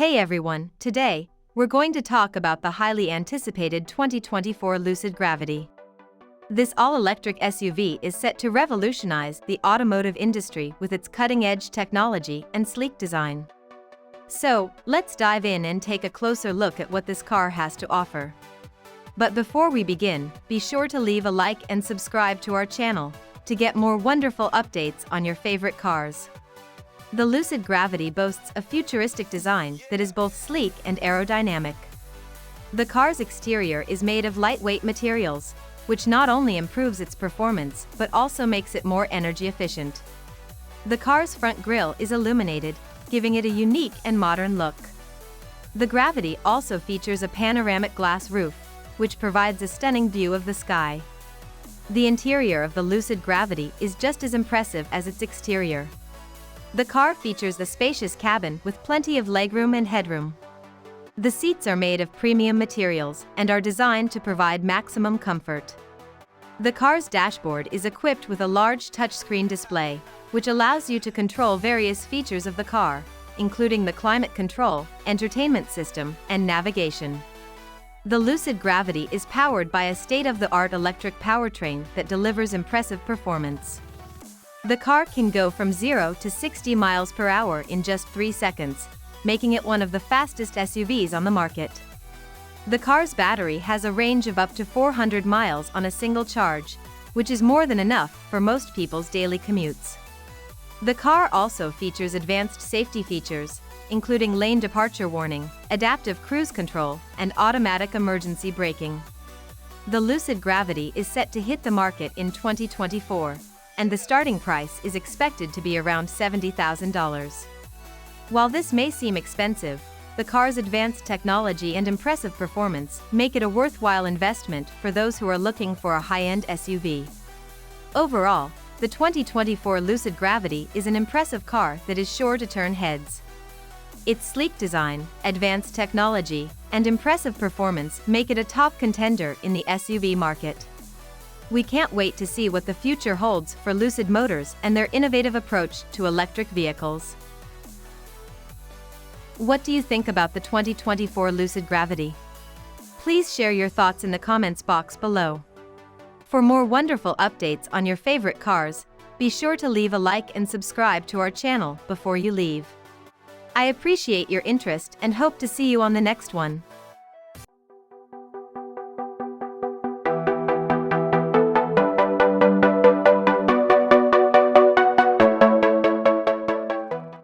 Hey everyone, today, we're going to talk about the highly anticipated 2024 Lucid Gravity. This all-electric SUV is set to revolutionize the automotive industry with its cutting-edge technology and sleek design. So, let's dive in and take a closer look at what this car has to offer. But before we begin, be sure to leave a like and subscribe to our channel to get more wonderful updates on your favorite cars. The Lucid Gravity boasts a futuristic design that is both sleek and aerodynamic. The car's exterior is made of lightweight materials, which not only improves its performance but also makes it more energy efficient. The car's front grille is illuminated, giving it a unique and modern look. The Gravity also features a panoramic glass roof, which provides a stunning view of the sky. The interior of the Lucid Gravity is just as impressive as its exterior. The car features a spacious cabin with plenty of legroom and headroom. The seats are made of premium materials and are designed to provide maximum comfort. The car's dashboard is equipped with a large touchscreen display, which allows you to control various features of the car, including the climate control, entertainment system, and navigation. The Lucid Gravity is powered by a state-of-the-art electric powertrain that delivers impressive performance. The car can go from 0 to 60 miles per hour in just 3 seconds, making it one of the fastest SUVs on the market. The car's battery has a range of up to 400 miles on a single charge, which is more than enough for most people's daily commutes. The car also features advanced safety features, including lane departure warning, adaptive cruise control, and automatic emergency braking. The Lucid Gravity is set to hit the market in 2024. And the starting price is expected to be around $70,000. While this may seem expensive, the car's advanced technology and impressive performance make it a worthwhile investment for those who are looking for a high-end SUV. Overall, the 2024 Lucid Gravity is an impressive car that is sure to turn heads. Its sleek design, advanced technology, and impressive performance make it a top contender in the SUV market. We can't wait to see what the future holds for Lucid Motors and their innovative approach to electric vehicles. What do you think about the 2024 Lucid Gravity? Please share your thoughts in the comments box below. For more wonderful updates on your favorite cars, be sure to leave a like and subscribe to our channel before you leave. I appreciate your interest and hope to see you on the next one.